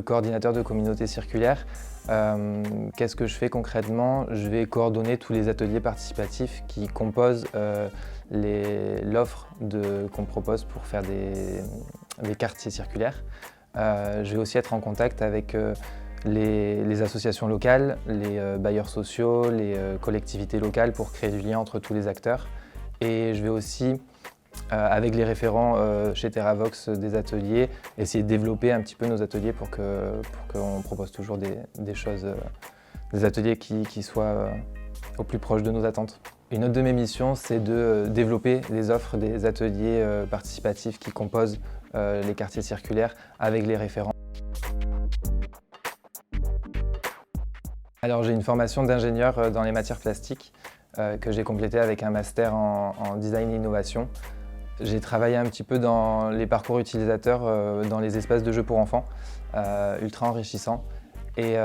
Coordinateur de communauté circulaire, qu'est-ce que je fais concrètement? Je vais coordonner tous les ateliers participatifs qui composent l'offre qu'on propose pour faire des quartiers circulaires. Je vais aussi être en contact avec les associations locales, les bailleurs sociaux, les collectivités locales pour créer du lien entre tous les acteurs. Et je vais aussi, avec les référents chez Terravox des ateliers, essayer de développer un petit peu nos ateliers pour qu'on propose toujours des choses, des ateliers qui soient au plus proche de nos attentes. Une autre de mes missions, c'est de développer les offres des ateliers participatifs qui composent les quartiers circulaires avec les référents. Alors j'ai une formation d'ingénieur dans les matières plastiques que j'ai complétée avec un master en design et innovation. J'ai travaillé un petit peu dans les parcours utilisateurs, dans les espaces de jeux pour enfants, ultra enrichissants. Et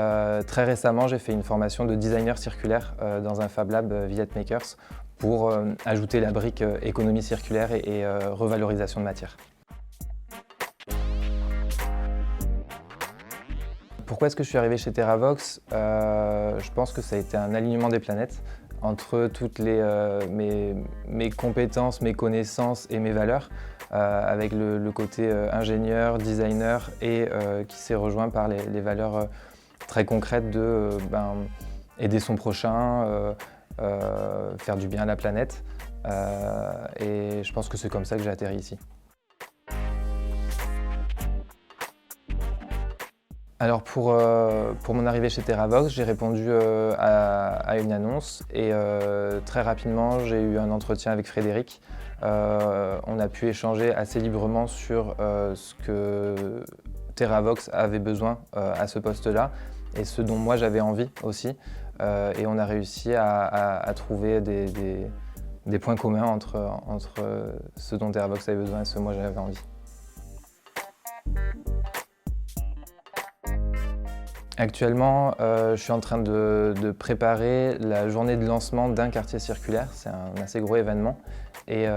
très récemment, j'ai fait une formation de designer circulaire dans un Fab Lab Villette Makers pour ajouter la brique économie circulaire et revalorisation de matière. Pourquoi est-ce que je suis arrivé chez Terravox? Je pense que ça a été un alignement des planètes entre toutes mes compétences, mes connaissances et mes valeurs, avec le côté ingénieur, designer et qui s'est rejoint par les valeurs très concrètes de aider son prochain, faire du bien à la planète. Et je pense que c'est comme ça que j'ai atterri ici. Alors pour mon arrivée chez Terravox, j'ai répondu à une annonce et très rapidement j'ai eu un entretien avec Frédéric. On a pu échanger assez librement sur ce que Terravox avait besoin à ce poste-là et ce dont moi j'avais envie aussi. Et on a réussi à trouver des points communs entre ce dont Terravox avait besoin et ce dont moi j'avais envie. Actuellement, je suis en train de préparer la journée de lancement d'un quartier circulaire. C'est un assez gros événement. Et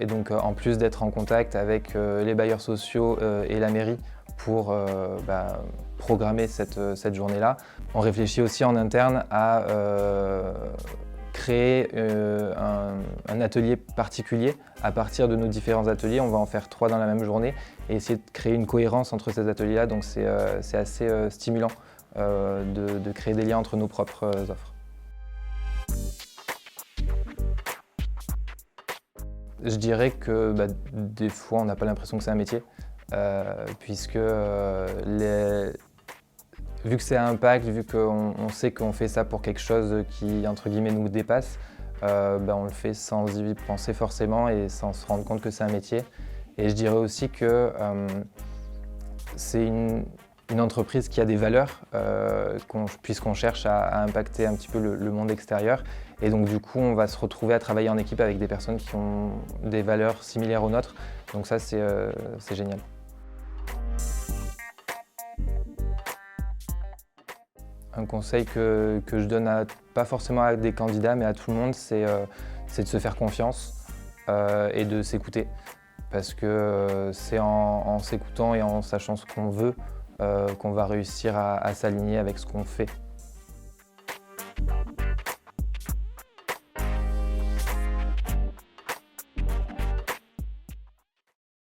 donc, en plus d'être en contact avec les bailleurs sociaux et la mairie pour programmer cette journée-là, on réfléchit aussi en interne à créer un atelier particulier. À partir de nos différents ateliers, on va en faire 3 dans la même journée et essayer de créer une cohérence entre ces ateliers-là. Donc c'est assez stimulant de créer des liens entre nos propres offres. Je dirais que des fois, on n'a pas l'impression que c'est un métier, puisque vu que c'est un impact, vu qu'on sait qu'on fait ça pour quelque chose qui, entre guillemets, nous dépasse, on le fait sans y penser forcément et sans se rendre compte que c'est un métier. Et je dirais aussi que c'est une entreprise qui a des valeurs, puisqu'on cherche à impacter un petit peu le monde extérieur. Et donc du coup, on va se retrouver à travailler en équipe avec des personnes qui ont des valeurs similaires aux nôtres. Donc ça, c'est génial. Un conseil que je donne pas forcément à des candidats, mais à tout le monde, c'est de se faire confiance et de s'écouter. Parce que c'est en s'écoutant et en sachant ce qu'on veut qu'on va réussir à s'aligner avec ce qu'on fait.